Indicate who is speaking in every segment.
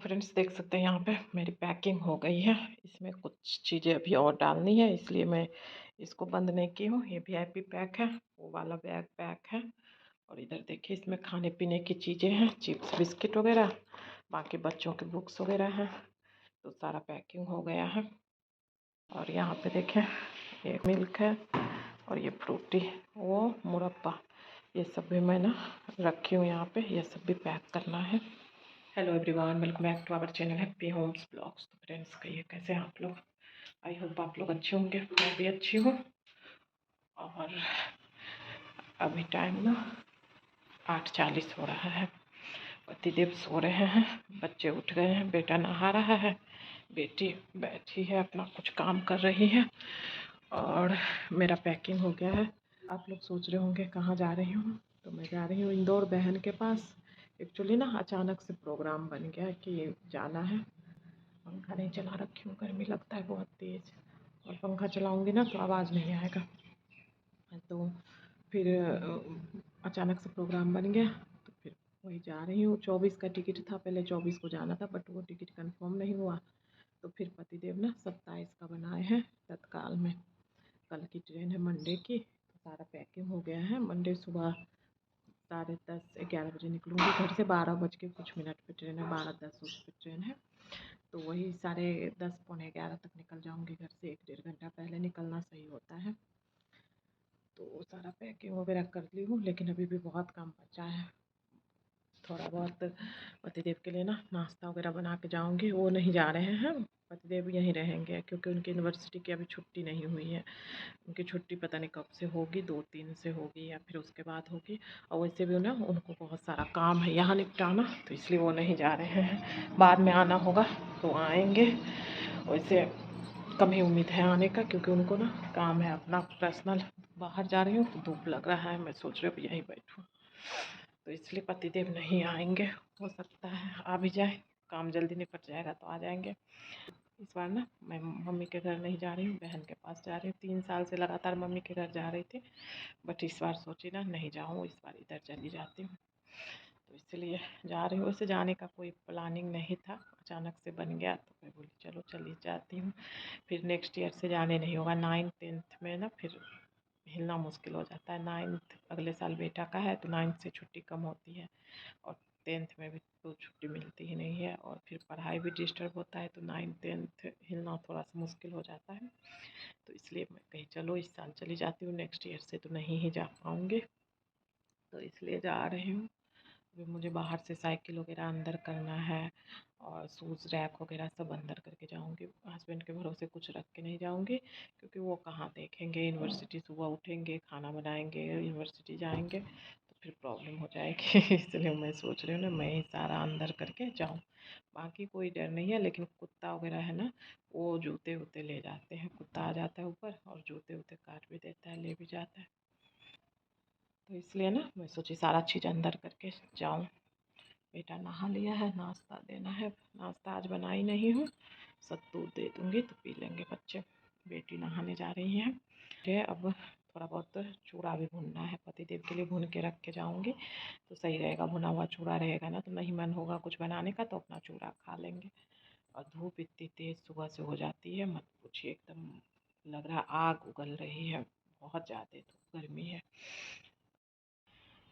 Speaker 1: Friends देख सकते हैं यहाँ पे मेरी पैकिंग हो गई है। इसमें कुछ चीज़ें अभी और डालनी है, इसलिए मैं इसको बंद नहीं की हूँ। ये वीआईपी पैक है, वो वाला बैग पैक है। और इधर देखिए इसमें खाने पीने की चीज़ें हैं, चिप्स बिस्किट वगैरह, बाकी बच्चों के बुक्स वगैरह हैं। तो सारा पैकिंग हो गया है। और यहाँ पे देखें ये मिल्क है और ये फ्रूटी, वो मुरब्बा, ये सब भी मैं ना रखी हूँ यहाँ पे। ये सब भी पैक करना है। Hello everyone, welcome back to our channel happy homes blogs. तो फ्रेंड्स कहिए कैसे हैं आप लोग। आई होप आप लोग अच्छे होंगे, मैं भी अच्छी हूँ। और अभी टाइम ना 8:40 हो रहा है। पतिदेव सो रहे हैं, बच्चे उठ गए हैं, बेटा नहा रहा है, बेटी बैठी है अपना कुछ काम कर रही है। और मेरा पैकिंग हो गया है। आप लोग सोच रहे होंगे कहाँ जा रही हूँ, तो मैं जा रही हूँ इंदौर बहन के पास। एक्चुअली ना अचानक से प्रोग्राम बन गया कि जाना है। पंखा नहीं चला रखी हूँ, गर्मी लगता है बहुत तेज़, और पंखा चलाऊँगी ना तो आवाज़ नहीं आएगा। तो फिर अचानक से प्रोग्राम बन गया, तो फिर वही जा रही हूँ। 24 का टिकट था, पहले 24 को जाना था, बट वो टिकट कंफर्म नहीं हुआ। तो फिर पतिदेव ना 27 का बनाए हैं तत्काल में। कल की ट्रेन है मंडे की, तो सारा पैकिंग हो गया है। मंडे सुबह 10:30-11 बजे निकलूँगी घर से। 12:00 पे ट्रेन है, 12:10 उस पर ट्रेन है। तो वही 10:30 पौने 11 तक निकल जाऊँगी घर से। 1-1.5 घंटा पहले निकलना सही होता है। तो सारा पैकिंग वगैरह कर ली हूँ, लेकिन अभी भी बहुत काम बचा है। थोड़ा बहुत पतिदेव के लिए ना नाश्ता वगैरह बना के जाऊँगी। वो नहीं जा रहे हैं, पतिदेव यहीं रहेंगे, क्योंकि उनकी यूनिवर्सिटी की अभी छुट्टी नहीं हुई है। उनकी छुट्टी पता नहीं कब से होगी, 2-3 से होगी या फिर उसके बाद होगी। और वैसे भी ना उनको बहुत सारा काम है यहाँ निपटाना, तो इसलिए वो नहीं जा रहे हैं। बाद में आना होगा तो आएंगे। वैसे कम ही उम्मीद है आने का, क्योंकि उनको ना काम है अपना पर्सनल। बाहर जा रही हूँ तो धूप लग रहा है, मैं सोच रही हूँ यहीं बैठूँ, तो इसलिए पतिदेव नहीं आएंगे। हो सकता है आ भी जाए, काम जल्दी निपट जाएगा तो आ जाएंगे। इस बार ना मैं मम्मी के घर नहीं जा रही हूँ, बहन के पास जा रही हूँ। 3 साल से लगातार मम्मी के घर जा रही थी, बट इस बार सोची ना नहीं जाऊँ, इस बार इधर चली जाती हूँ, तो इसलिए जा रही हूँ। वैसे जाने का कोई प्लानिंग नहीं था, अचानक से बन गया तो मैं बोली चलो चली जाती हूँ। फिर नेक्स्ट ईयर से जाने नहीं होगा। 9th-10th में ना फिर हिलना मुश्किल हो जाता है। 9th अगले साल बेटा का है, तो 9th से छुट्टी कम होती है, और 10th में भी तो छुट्टी मिलती ही नहीं है, और फिर पढ़ाई भी डिस्टर्ब होता है, तो 9th-10th हिलना थोड़ा सा मुश्किल हो जाता है। तो इसलिए मैं कही चलो इस साल चली जाती हूँ, नेक्स्ट ईयर से तो नहीं ही जा पाऊँगी, तो इसलिए जा रही हूँ। अभी मुझे बाहर से साइकिल वगैरह अंदर करना है, और शूज़ रैक वगैरह सब अंदर करके जाऊँगी। हस्बैंड के भरोसे कुछ रख के नहीं जाऊँगी, क्योंकि वो कहाँ देखेंगे। यूनिवर्सिटी सुबह उठेंगे, खाना बनाएंगे, यूनिवर्सिटी जाएंगे, तो फिर प्रॉब्लम हो जाएगी। इसलिए मैं सोच रही हूँ ना मैं ही सारा अंदर करके जाऊँ। बाकी कोई डर नहीं है, लेकिन कुत्ता वगैरह है ना, वो जूते वूते ले जाते हैं। कुत्ता आ जाता है ऊपर और जूते वूते काट भी देता है, ले भी जाता है, तो इसलिए ना मैं सोची सारा चीज़ अंदर करके जाऊँ। बेटा नहा लिया है, नाश्ता देना है। नाश्ता आज बनाई नहीं हूँ, सत्तू दे दूँगी तो पी लेंगे बच्चे। बेटी नहाने जा रही है। अब थोड़ा बहुत चूड़ा भी भूनना है, पतिदेव के लिए भून के रख के जाऊँगी तो सही रहेगा। भुना हुआ चूड़ा रहेगा ना, तो नहीं मन होगा कुछ बनाने का तो अपना चूड़ा खा लेंगे। और धूप इतनी तेज़ सुबह से हो जाती है, मत पूछिए, एकदम लग रहा आग उगल रही है, बहुत ज़्यादा धूप गर्मी है।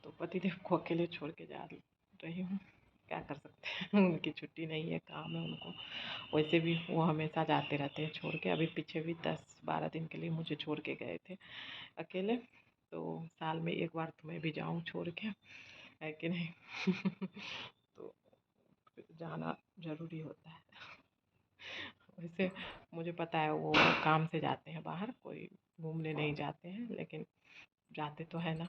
Speaker 1: तो पतिदेव को अकेले छोड़ के जा रही हूँ, क्या कर सकते हैं। उनकी छुट्टी नहीं है, काम है उनको। वैसे भी वो हमेशा जाते रहते हैं छोड़ के। अभी पीछे भी 10-12 दिन के लिए मुझे छोड़ के गए थे अकेले, तो साल में एक बार तो मैं भी जाऊँ छोड़ के, है कि नहीं। तो जाना ज़रूरी होता है। वैसे मुझे पता है वो काम से जाते हैं बाहर, कोई घूमने नहीं जाते हैं, लेकिन जाते तो है ना।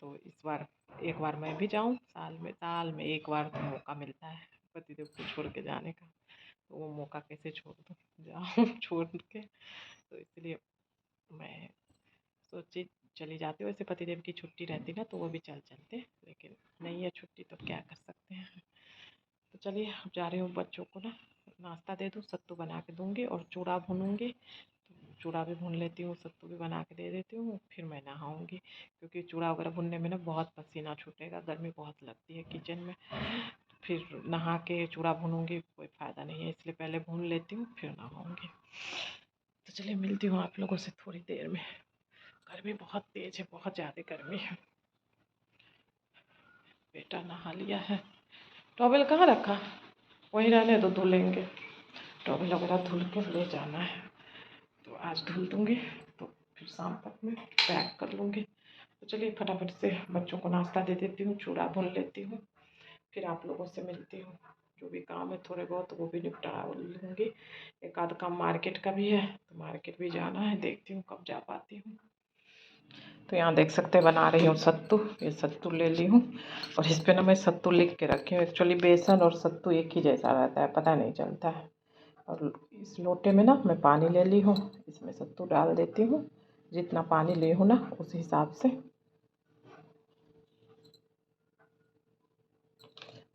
Speaker 1: तो इस बार एक बार मैं भी जाऊँ, साल में एक बार तो मौका मिलता है पतिदेव को छोड़ के जाने का, तो वो मौका कैसे छोड़ दूँ, जाऊँ छोड़ के। तो इसलिए मैं सोची चली जाती हूँ। वैसे पतिदेव की छुट्टी रहती ना तो वो भी चल चलते, लेकिन नहीं है छुट्टी तो क्या कर सकते हैं। तो चलिए अब जा रही हूँ, बच्चों को ना नाश्ता दे दूँ, सत्तू बना के दूँगी और चूड़ा भूनूँगी। तो चूड़ा भी भून लेती हूँ, सत्तू भी बना के दे देती हूँ, फिर मैं नहाऊँगी, क्योंकि चूड़ा वगैरह भूनने में ना बहुत पसीना छूटेगा, गर्मी बहुत लगती है किचन में। फिर नहा के चूड़ा भूनूंगी कोई फ़ायदा नहीं है, इसलिए पहले भून लेती हूँ फिर नहाऊंगी। तो चलिए मिलती हूँ आप लोगों से थोड़ी देर में। गर्मी बहुत तेज़ है, बहुत ज़्यादा गर्मी है। बेटा नहा लिया है। टॉवेल कहाँ रखा? वहीं रहने दो, धुलेंगे। टॉवेल वगैरह धुल के ले जाना है, तो आज धुल दूँगी तो फिर शाम तक मैं पैक कर लूँगी। तो चलिए फटाफट से बच्चों को नाश्ता दे देती हूँ, चूड़ा भून लेती हूँ, फिर आप लोगों से मिलती हूँ। जो भी काम है थोड़े बहुत वो भी निपटा लूँगी। एक आध काम मार्केट का भी है, तो मार्केट भी जाना है, देखती हूँ कब जा पाती हूँ। तो यहाँ देख सकते हैं बना रही हूँ सत्तू। ये सत्तू ले ली हूँ और इस पर ना मैं सत्तू लिख के रखी हूँ। एक्चुअली बेसन और सत्तू एक ही जैसा रहता है, पता नहीं चलता है। और इस लोटे में ना मैं पानी ले ली हूँ, इसमें सत्तू डाल देती हूँ। जितना पानी ली हूँ ना उस हिसाब से।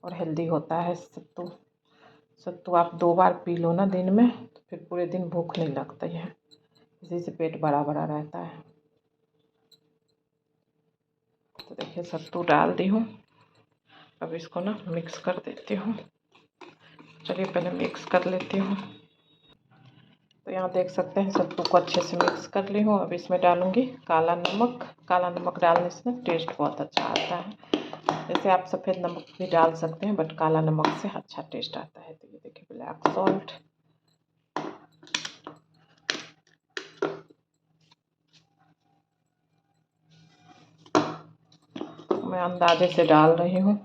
Speaker 1: और हेल्दी होता है सत्तू। सत्तू आप 2 बार पी लो ना दिन में तो फिर पूरे दिन भूख नहीं लगती है, इसी से पेट बड़ा बड़ा रहता है। तो देखिए सत्तू डाल दी हूँ, अब इसको ना मिक्स कर देती हूँ। चलिए पहले मिक्स कर लेती हूँ। तो यहाँ देख सकते हैं सत्तू को अच्छे से मिक्स कर ली हूँ। अब इसमें डालूँगी काला नमक। काला नमक डालने से ना टेस्ट बहुत अच्छा आता है। जैसे आप सफ़ेद नमक भी डाल सकते हैं, बट काला नमक से अच्छा टेस्ट आता है। तो ये देखिए ब्लैक सॉल्ट, मैं अंदाजे से डाल रही हूँ।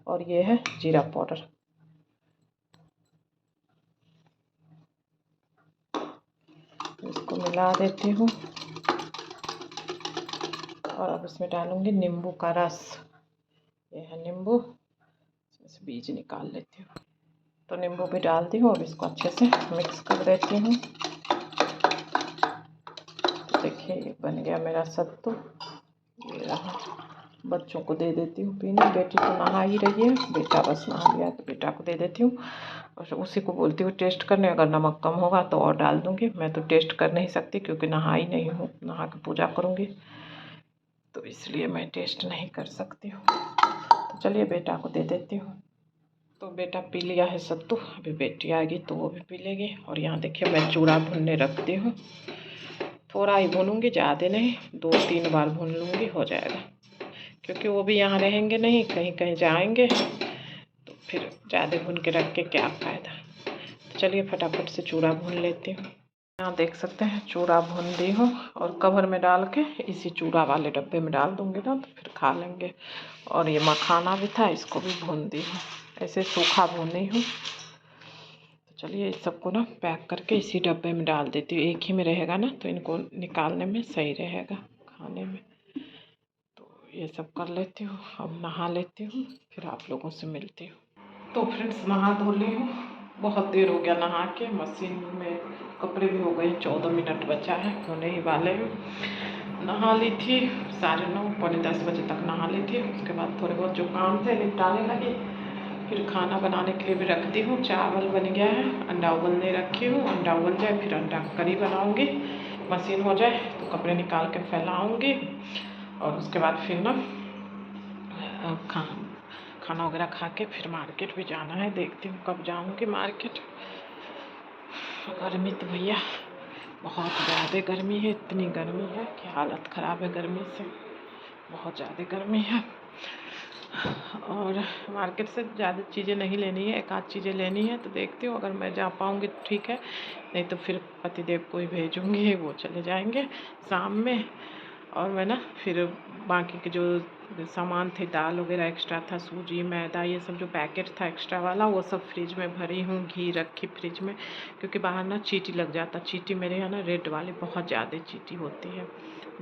Speaker 1: और ये है जीरा पाउडर। इसको मिला देती हूँ और अब इसमें डालूँगी नींबू का रस। ये है नींबू, इसमें से बीज निकाल लेती हूँ। तो नींबू भी डालती हूँ और इसको अच्छे से मिक्स कर देती हूँ। तो देखिए ये बन गया मेरा सत्तू। ये रहा, बच्चों को दे देती हूँ पीने। बेटी तो नहा ही रही है, बेटा बस नहा लिया तो बेटा को दे देती हूँ। और उसी को बोलती हूँ टेस्ट करने, अगर नमक कम होगा तो और डाल दूँगी। मैं तो टेस्ट कर नहीं सकती क्योंकि नहा ही नहीं हूँ, नहा के पूजा करूँगी, तो इसलिए मैं टेस्ट नहीं कर सकती हूँ। तो चलिए बेटा को दे देती हूँ। तो बेटा पी लिया है सत्तू, अभी बेटी आएगी तो वो भी पी लेगी। और यहाँ देखिए मैं चूड़ा भूनने रखती हूँ। थोड़ा ही भूनूँगी, ज़्यादा नहीं, 2-3 बार भून लूँगी हो जाएगा। क्योंकि वो भी यहाँ रहेंगे नहीं, कहीं कहीं जाएंगे, तो फिर ज़्यादा भून के रख के क्या फ़ायदा। तो चलिए फटाफट से चूड़ा भून लेती हूँ। यहाँ देख सकते हैं चूड़ा भून दी हूँ और कवर में डाल के इसी चूड़ा वाले डब्बे में डाल दूँगी ना तो फिर खा लेंगे। और ये मखाना भी था, इसको भी भून दी हूँ, ऐसे सूखा भूनी हूँ। तो चलिए इस सबको ना पैक करके इसी डब्बे में डाल देती हूँ, एक ही में रहेगा ना तो इनको निकालने में सही रहेगा खाने में। तो ये सब कर लेती हूँ, अब नहा लेती हूँ, फिर आप लोगों से मिलती हूँ। तो फ्रेंड्स नहा धो ली हूँ, बहुत देर हो गया नहा के। मशीन में कपड़े भी हो गए, 14 मिनट बचा है, होने ही वाले हैं। नहा ली थी 9:30 पौने 10 बजे तक नहा ली थी। उसके बाद थोड़े बहुत जो काम थे निपटाने लगी। फिर खाना बनाने के लिए भी रख दी हूँ, चावल बन गया है, अंडा उबलने रखी हूँ। अंडा उबल जाए फिर अंडा करी बनाऊँगी, मशीन हो जाए तो कपड़े निकाल के फैलाऊँगी। और उसके बाद फिर ना खाना वगैरह खा के फिर मार्केट भी जाना है, देखती हूँ कब जाऊँगी मार्केट। गर्मी तो भैया बहुत ज़्यादा गर्मी है, इतनी गर्मी है कि हालत ख़राब है गर्मी से, बहुत ज़्यादा गर्मी है। और मार्केट से ज़्यादा चीज़ें नहीं लेनी है, एक आध चीज़ें लेनी है। तो देखती हूँ अगर मैं जा पाऊँगी तो ठीक है, नहीं तो फिर पतिदेव को ही भेजूँगी, वो चले जाएंगे शाम में। और मैं ना फिर बाकी के जो सामान थे, दाल वगैरह एक्स्ट्रा था, सूजी मैदा ये सब जो पैकेट था एक्स्ट्रा वाला, वो सब फ्रिज में भरी हूँ, घी रखी फ्रिज में। क्योंकि बाहर ना चींटी लग जाता, चींटी मेरे यहाँ ना रेड वाली बहुत ज़्यादा चींटी होती है,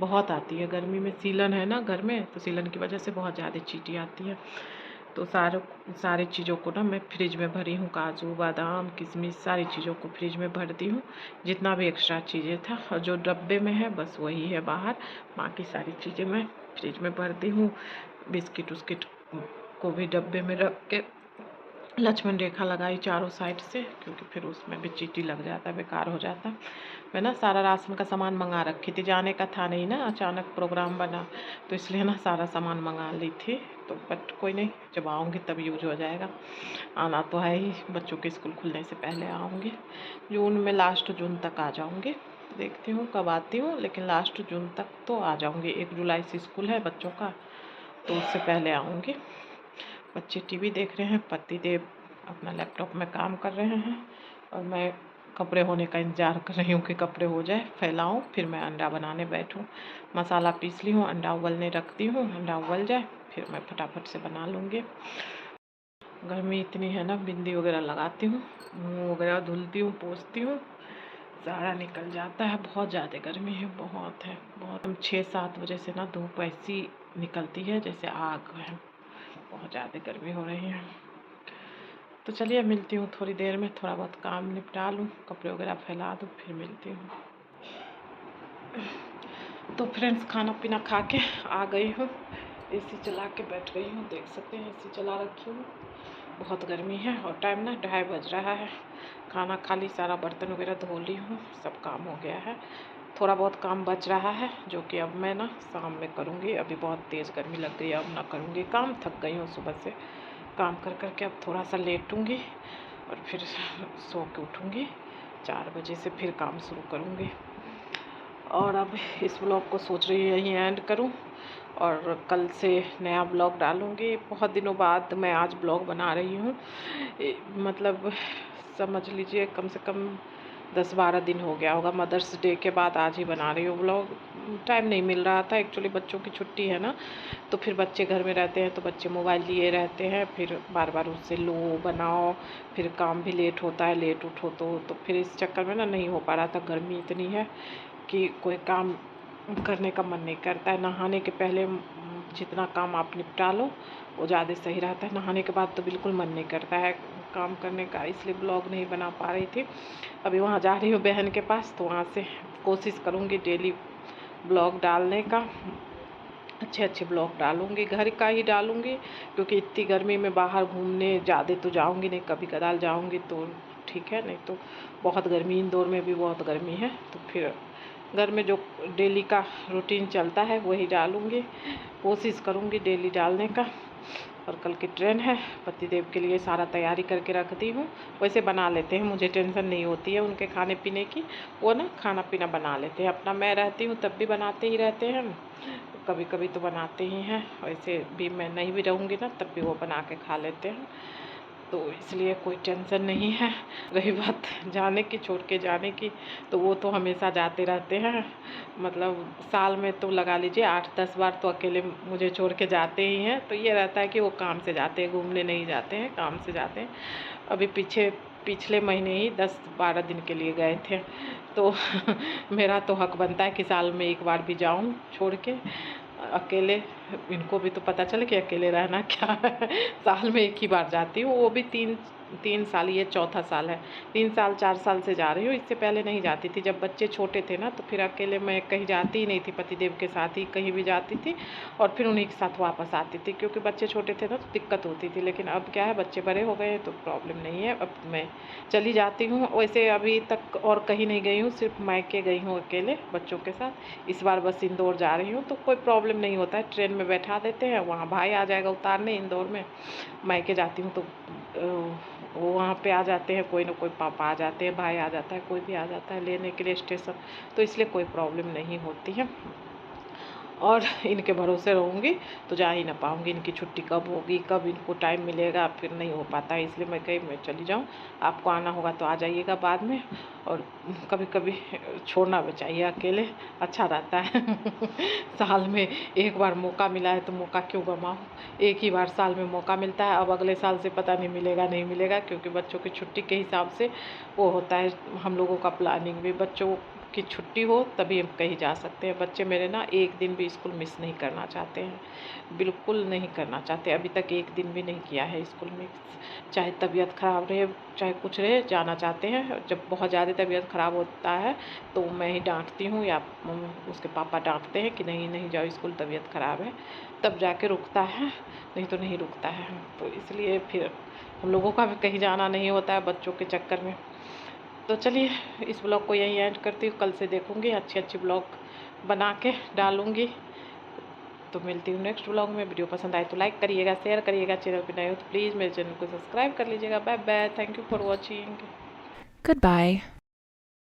Speaker 1: बहुत आती है। गर्मी में सीलन है ना घर में, तो सीलन की वजह से बहुत ज़्यादा चींटी आती है। तो सारे चीज़ों को ना मैं फ्रिज में भरी हूँ, काजू बादाम किशमिश सारी चीज़ों को फ्रिज में भर दी हूँ, जितना भी एक्स्ट्रा चीज़ें था। और जो डब्बे में है बस वही है बाहर, बाकी सारी चीज़ें मैं फ्रिज में भर दी हूँ। बिस्किट उस्किट को भी डब्बे में रख के लक्ष्मण रेखा लगाई चारों साइड से, क्योंकि फिर उसमें भी चींटी लग जाता है, बेकार हो जाता। मैं ना सारा राशन का सामान मंगा रखी थी, जाने का था नहीं ना, अचानक प्रोग्राम बना तो इसलिए ना सारा सामान मंगा ली थी। तो बट कोई नहीं, जब आऊँगी तब यूज हो जाएगा। आना तो है ही, बच्चों के स्कूल खुलने से पहले आऊँगी। जून में लास्ट जून तक आ जाऊँगी, देखती हूँ कब आती हूँ, लेकिन लास्ट जून तक तो आ जाऊँगी। 1 जुलाई से स्कूल है बच्चों का, तो उससे पहले आऊँगी। बच्चे टीवी देख रहे हैं, पतिदेव अपना लैपटॉप में काम कर रहे हैं, और मैं कपड़े होने का इंतज़ार कर रही हूँ कि कपड़े हो जाए, फैलाऊँ, फिर मैं अंडा बनाने बैठूँ। मसाला पीस ली हूँ, अंडा उबलने रखती हूँ, अंडा उबल जाए फिर मैं फटाफट से बना लूँगी। गर्मी इतनी है ना, बिंदी वगैरह लगाती हूँ, मुँह वगैरह धुलती हूँ, पोंछती हूँ, सारा निकल जाता है। बहुत ज़्यादा गर्मी है, बहुत है बहुत। 6-7 बजे से ना धूप ऐसी निकलती है जैसे आग है, बहुत ज़्यादा गर्मी हो रही है। तो चलिए मिलती हूँ थोड़ी देर में, थोड़ा बहुत काम निपटा लूँ, कपड़े वगैरह फैला दूँ, फिर मिलती हूँ। तो फ्रेंड्स, खाना पीना खा के आ गई हूँ, एसी चला के बैठ गई हूँ, देख सकते हैं एसी चला रखी हूँ। बहुत गर्मी है और टाइम ना 2:30 बज रहा है। खाना खा ली, सारा बर्तन वगैरह धो ली हूँ, सब काम हो गया है। थोड़ा बहुत काम बच रहा है जो कि अब मैं ना शाम में करूँगी। अभी बहुत तेज़ गर्मी लग गई है, अब ना करूँगी काम, थक गई हूँ सुबह से काम कर कर के। अब थोड़ा सा लेटूँगी और फिर सो के उठूँगी, 4 बजे से फिर काम शुरू करूँगी। और अब इस ब्लॉग को सोच रही हूँ यहीं एंड करूँ, और कल से नया ब्लॉग डालूँगी। बहुत दिनों बाद मैं आज ब्लॉग बना रही हूँ, मतलब समझ लीजिए कम से कम 10-12 दिन हो गया होगा। मदर्स डे के बाद आज ही बना रही हूँ ब्लॉग। टाइम नहीं मिल रहा था एक्चुअली, बच्चों की छुट्टी है ना, तो फिर बच्चे घर में रहते हैं तो बच्चे मोबाइल लिए रहते हैं, फिर बार बार उससे लो बनाओ, फिर काम भी लेट होता है, लेट उठो तो फिर इस चक्कर में ना नहीं हो पा रहा था। गर्मी इतनी है कि कोई काम करने का मन नहीं करता है। नहाने के पहले जितना काम आप निपटा लो वो ज़्यादा सही रहता है, नहाने के बाद तो बिल्कुल मन नहीं करता है काम करने का, इसलिए ब्लॉग नहीं बना पा रही थी। अभी वहाँ जा रही हूँ बहन के पास, तो वहाँ से कोशिश करूँगी डेली ब्लॉग डालने का, अच्छे अच्छे ब्लॉग डालूँगी, घर का ही डालूँगी, क्योंकि इतनी गर्मी में बाहर घूमने ज़्यादा तो जाऊँगी नहीं, कभी कदाल जाऊँगी तो ठीक है, नहीं तो बहुत गर्मी, इंदौर में भी बहुत गर्मी है। तो फिर घर में जो डेली का रूटीन चलता है वही डालूँगी, कोशिश करूँगी डेली डालने का। और कल की ट्रेन है, पतिदेव के लिए सारा तैयारी करके रख दी हूँ। वैसे बना लेते हैं, मुझे टेंशन नहीं होती है उनके खाने पीने की, वो ना खाना पीना बना लेते हैं अपना। मैं रहती हूँ तब भी बनाते ही रहते हैं, कभी कभी तो बनाते ही हैं, वैसे भी मैं नहीं भी रहूँगी ना तब भी वो बना के खा लेते हैं, तो इसलिए कोई टेंशन नहीं है। रही बात जाने की, छोड़ के जाने की, तो वो तो हमेशा जाते रहते हैं, मतलब साल में तो लगा लीजिए 8-10 बार तो अकेले मुझे छोड़ के जाते ही हैं। तो ये रहता है कि वो काम से जाते हैं, घूमने नहीं जाते हैं, काम से जाते हैं। अभी पिछले महीने ही 10-12 दिन के लिए गए थे, तो मेरा तो हक बनता है कि साल में एक बार भी जाऊं छोड़ के अकेले। इनको भी तो पता चले कि अकेले रहना क्या है। साल में एक ही बार जाती हूँ, वो भी तीन साल, ये चौथा साल है। 3-4 साल से जा रही हूँ, इससे पहले नहीं जाती थी। जब बच्चे छोटे थे ना तो फिर अकेले मैं कहीं जाती ही नहीं थी, पतिदेव के साथ ही कहीं भी जाती थी और फिर उन्हीं के साथ वापस आती थी, क्योंकि बच्चे छोटे थे ना तो दिक्कत होती थी। लेकिन अब क्या है, बच्चे बड़े हो गए तो प्रॉब्लम नहीं है, अब मैं चली जाती हूँ। वैसे अभी तक और कहीं नहीं गई हूँ, सिर्फ मायके गई हूँ अकेले बच्चों के साथ। इस बार बस इंदौर जा रही हूँ तो कोई प्रॉब्लम नहीं होता है, ट्रेन में बैठा देते हैं, वहाँ भाई आ जाएगा उतारने इंदौर में। मायके जाती हूँ तो वो वहाँ पे आ जाते हैं, कोई ना कोई, पापा आ जाते हैं, भाई आ जाता है, कोई भी आ जाता है लेने के लिए स्टेशन, तो इसलिए कोई प्रॉब्लम नहीं होती है। और इनके भरोसे रहूँगी तो जा ही ना पाऊँगी। इनकी छुट्टी कब होगी, कब इनको टाइम मिलेगा, फिर नहीं हो पाता है, इसलिए मैं कहीं मैं चली जाऊँ। आपको आना होगा तो आ जाइएगा बाद में, और कभी कभी छोड़ना भी चाहिए अकेले, अच्छा रहता है। साल में एक बार मौका मिला है तो मौका क्यों गंवाऊँ। एक ही बार साल में मौका मिलता है, अब अगले साल से पता नहीं मिलेगा नहीं मिलेगा, क्योंकि बच्चों की छुट्टी के हिसाब से वो होता है हम लोगों का प्लानिंग भी। बच्चों की छुट्टी हो तभी हम कहीं जा सकते हैं। बच्चे मेरे ना एक दिन भी स्कूल मिस नहीं करना चाहते हैं, बिल्कुल नहीं करना चाहते, अभी तक एक दिन भी नहीं किया है स्कूल मिस। चाहे तबीयत ख़राब रहे, चाहे कुछ रहे, जाना चाहते हैं। जब बहुत ज़्यादा तबीयत ख़राब होता है तो मैं ही डांटती हूँ या उसके पापा डांटते हैं कि नहीं नहीं जाओ स्कूल, तबीयत ख़राब है, तब जाके रुकता है, नहीं तो नहीं रुकता है। तो इसलिए फिर हम लोगों का भी कहीं जाना नहीं होता है बच्चों के चक्कर में। तो चलिए इस ब्लॉग को यहीं ऐड करती हूँ, कल से देखूँगी अच्छी अच्छी ब्लॉग बना के डालूँगी। तो मिलती हूँ नेक्स्ट व्लॉग में। वीडियो पसंद आए तो लाइक करिएगा, शेयर करिएगा। चैनल पर नए हो तो प्लीज़ मेरे चैनल को सब्सक्राइब कर लीजिएगा। Bye bye, thank you for watching.
Speaker 2: Goodbye.